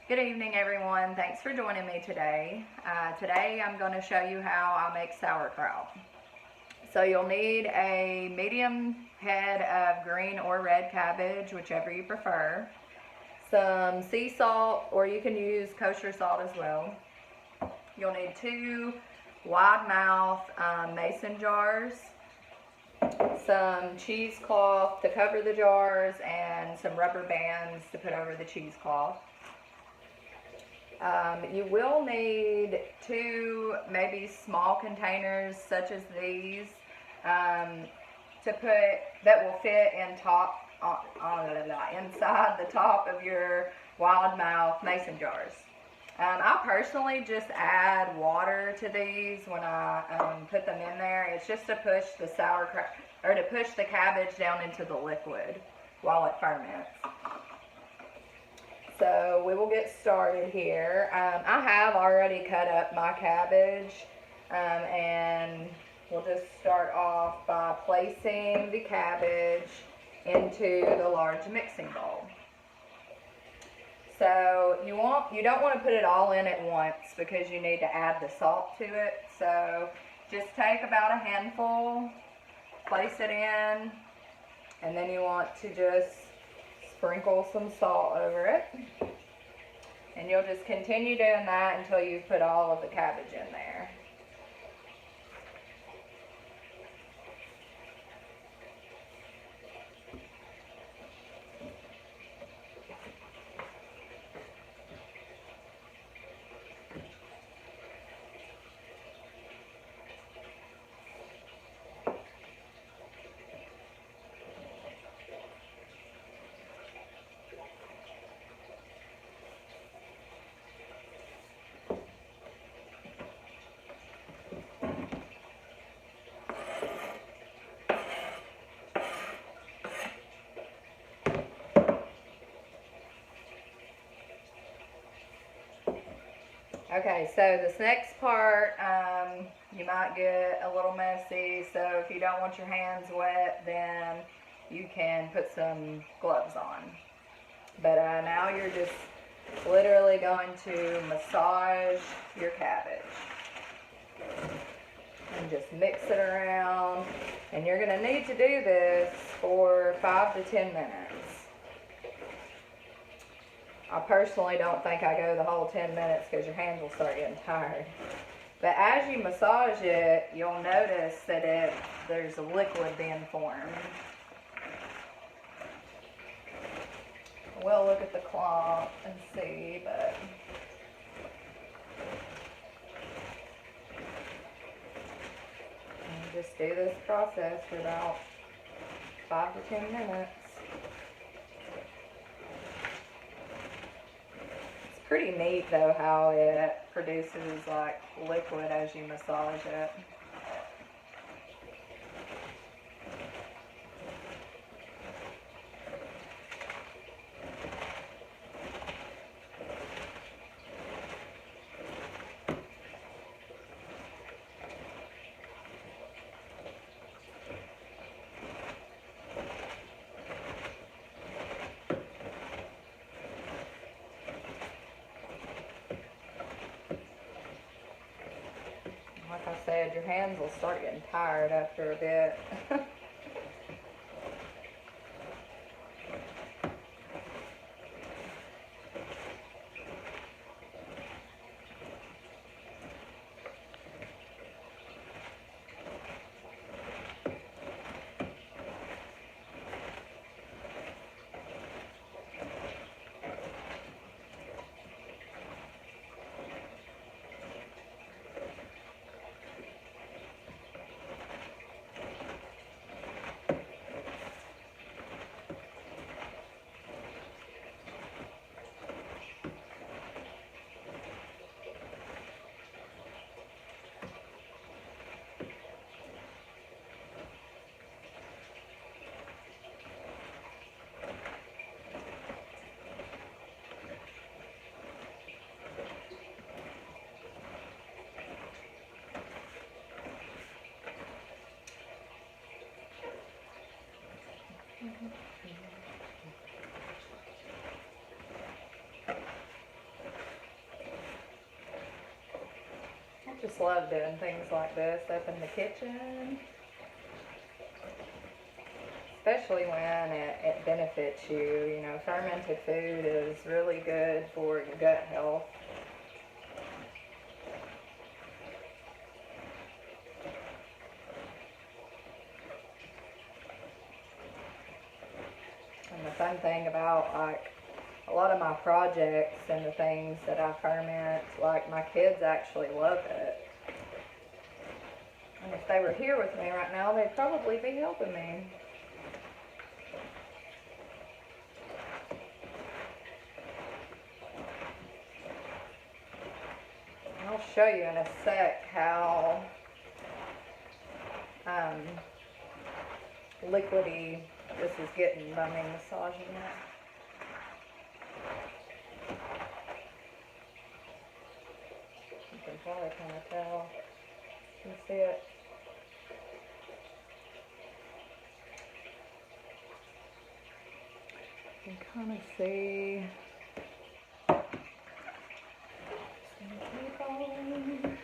Good evening, everyone. Thanks for joining me today. Today I'm going to show you how I make sauerkraut. So you'll need a medium head of green or red cabbage, whichever you prefer. Some sea salt, or you can use kosher salt as well. You'll need 2 wide mouth mason jars, some cheesecloth to cover the jars, and some rubber bands to put over the cheesecloth. You will need 2 maybe small containers such as these to put that will fit inside the top of your wild mouth mason jars. I personally just add water to these when I put them in there. It's just to push the sauerkraut or to push the cabbage down into the liquid while it ferments. So we will get started here. I have already cut up my cabbage, and we'll just start off by placing the cabbage into the large mixing bowl. So you don't want to put it all in at once because you need to add the salt to it. So just take about a handful, place it in, and then you want to just sprinkle some salt over it, and you'll just continue doing that until you've put all of the cabbage in there. Okay, so this next part, you might get a little messy, so if you don't want your hands wet, then you can put some gloves on. But now you're just literally going to massage your cabbage. And just mix it around. And you're going to need to do this for 5 to 10 minutes. I personally don't think I go the whole 10 minutes because your hands will start getting tired. But as you massage it, you'll notice that there's a liquid being formed. We'll look at the cloth and see, but just do this process for about 5 to 10 minutes. Pretty neat though how it produces like liquid as you massage it. Like I said, your hands will start getting tired after a bit. Just love doing things like this up in the kitchen. Especially when it benefits you. You know, fermented food is really good for your gut health. And the fun thing about like a lot of my projects and the things that I ferment, like my kids actually love it. And if they were here with me right now, they'd probably be helping me. I'll show you in a sec how liquidy this is getting by me massaging it. You can probably kind of tell. You can see it. You can kind of see. Just gonna keep on.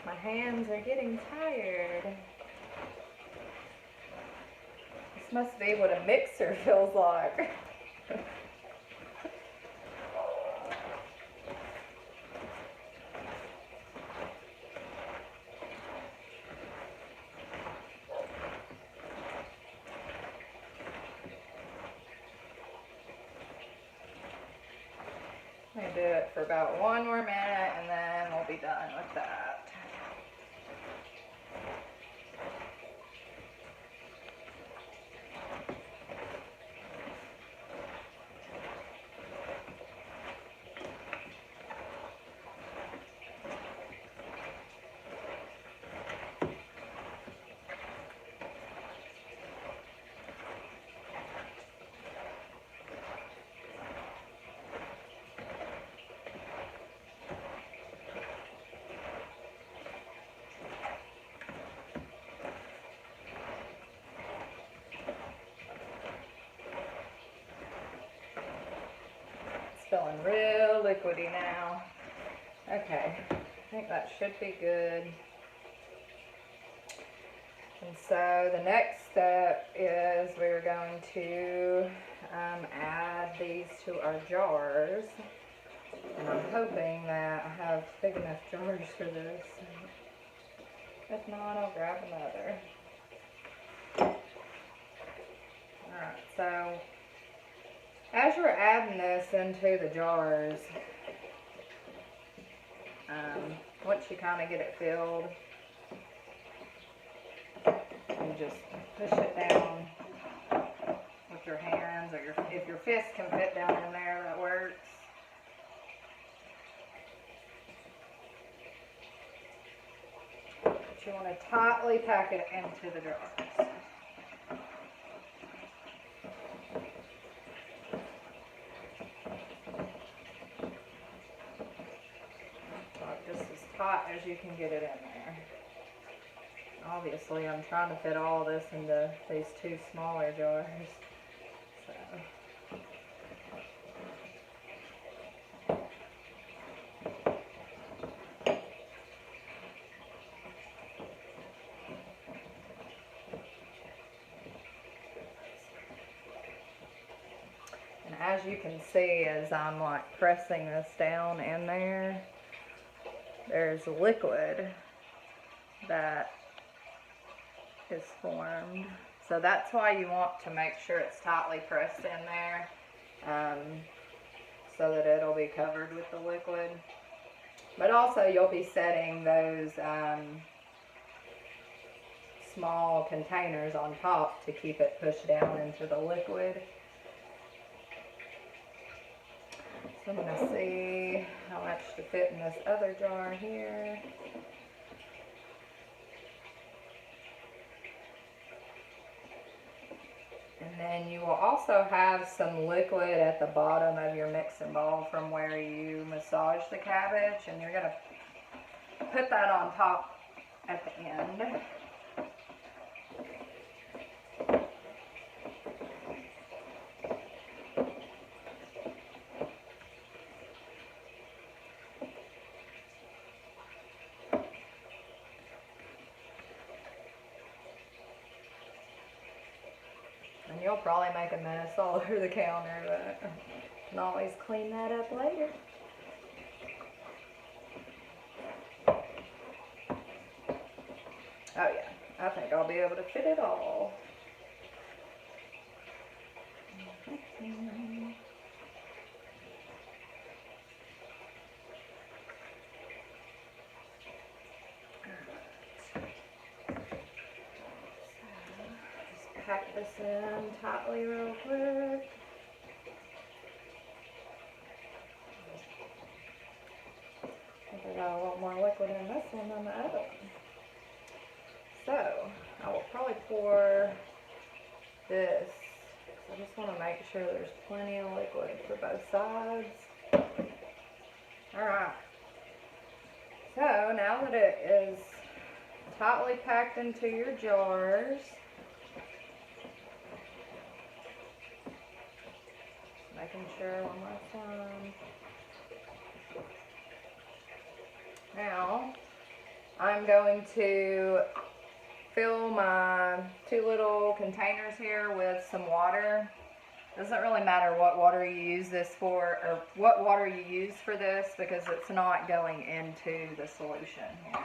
My hands are getting tired. This must be what a mixer feels like. I'm going to do it for about one more minute and then we'll be done with that. Feeling real liquidy now. Okay, I think that should be good. And so the next step is we're going to add these to our jars. And I'm hoping that I have big enough jars for this. If not, I'll grab another. Alright, so as you're adding this into the jars, once you kind of get it filled, you just push it down with your hands, or if your fist can fit down in there, that works. But you want to tightly pack it into the jars. Hot as you can get it in there. Obviously, I'm trying to fit all this into these two smaller jars. So. And as you can see, as I'm like pressing this down in there, there's liquid that is formed. So that's why you want to make sure it's tightly pressed in there, so that it'll be covered with the liquid. But also you'll be setting those small containers on top to keep it pushed down into the liquid. So I'm going to see how much to fit in this other jar here. And then you will also have some liquid at the bottom of your mixing bowl from where you massage the cabbage, and you're going to put that on top at the end. And you'll probably make a mess all over the counter, but you can always clean that up later. Oh yeah, I think I'll be able to fit it all. Pack this in tightly real quick. I think I got a lot more liquid in this one than the other one. So, I will probably pour this. I just want to make sure there's plenty of liquid for both sides. Alright. So, now that it is tightly packed into your jars, making sure one more time. Now, I'm going to fill my 2 little containers here with some water. Doesn't really matter what water you use this for, or what water you use for this, because it's not going into the solution here.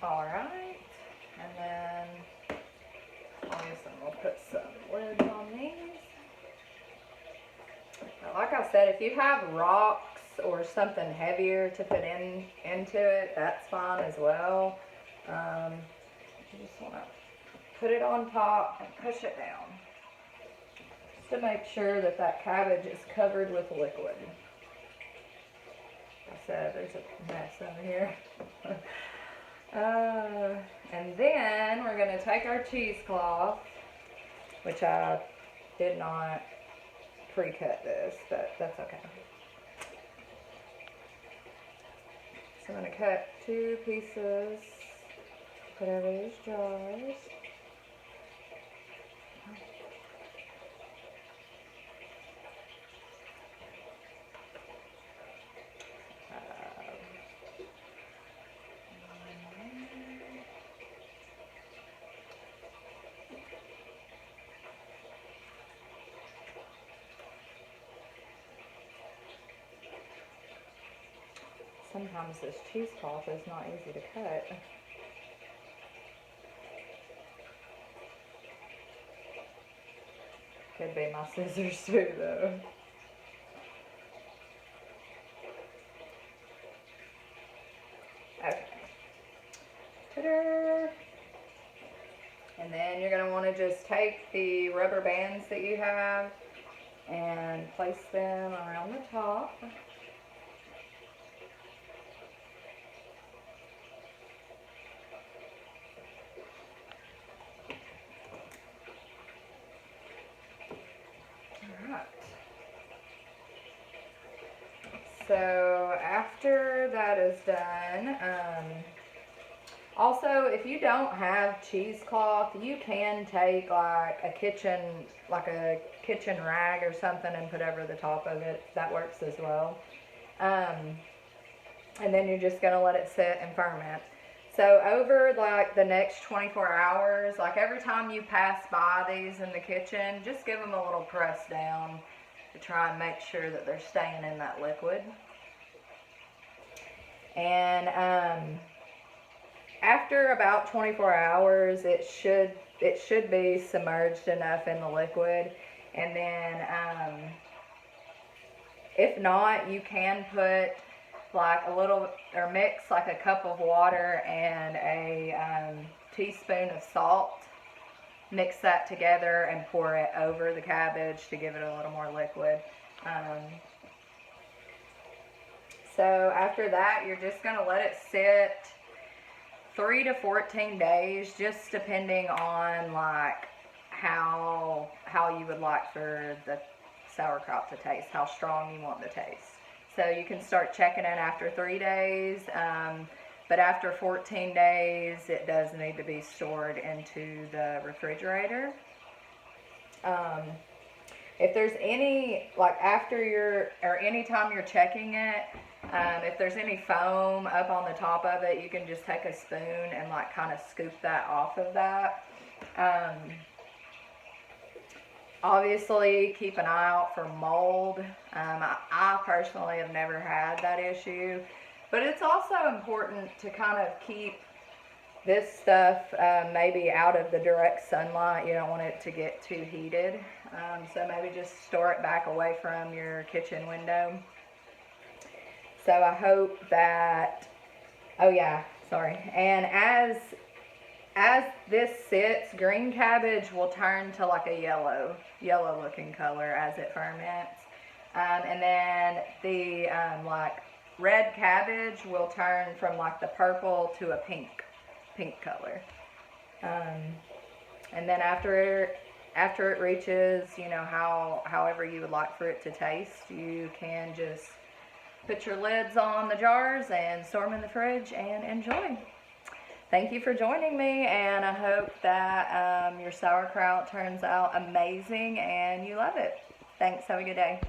Alright, and then obviously we'll put some lids on these. Now, like I said, if you have rocks or something heavier to put into it, that's fine as well. You just want to put it on top and push it down, just to make sure that that cabbage is covered with liquid. Like I said, there's a mess over here. And then we're going to take our cheesecloth, which I did not pre-cut this, but that's okay. So I'm going to cut 2 pieces, put over these jars. Sometimes this cheesecloth is not easy to cut. Could be my scissors too, though. Okay. Ta-da! And then you're going to want to just take the rubber bands that you have and place them around the top. So after that is done, also if you don't have cheesecloth, you can take like a kitchen rag or something and put over the top of it. That works as well. And then you're just gonna let it sit and ferment. So over like the next 24 hours, like every time you pass by these in the kitchen, just give them a little press down to try and make sure that they're staying in that liquid. And after about 24 hours, it should be submerged enough in the liquid. And then if not, you can put like a little, or mix like a cup of water and a teaspoon of salt. Mix that together and pour it over the cabbage to give it a little more liquid. So after that, you're just going to let it sit 3 to 14 days, just depending on like how you would like for the sauerkraut to taste, how strong you want the taste. So you can start checking it after 3 days, but after 14 days, it does need to be stored into the refrigerator. If there's any, like after or anytime you're checking it, if there's any foam up on the top of it, you can just take a spoon and like kind of scoop that off of that. Obviously, keep an eye out for mold. I personally have never had that issue, but it's also important to kind of keep this stuff maybe out of the direct sunlight. You don't want it to get too heated, so maybe just store it back away from your kitchen window. So I hope that, oh yeah, sorry, and as this sits, green cabbage will turn to like a yellow looking color as it ferments. And then the like red cabbage will turn from like the purple to a pink color. And then after it reaches, you know, however you would like for it to taste, you can just put your lids on the jars and store them in the fridge and enjoy. Thank you for joining me, and I hope that your sauerkraut turns out amazing and you love it. Thanks. Have a good day.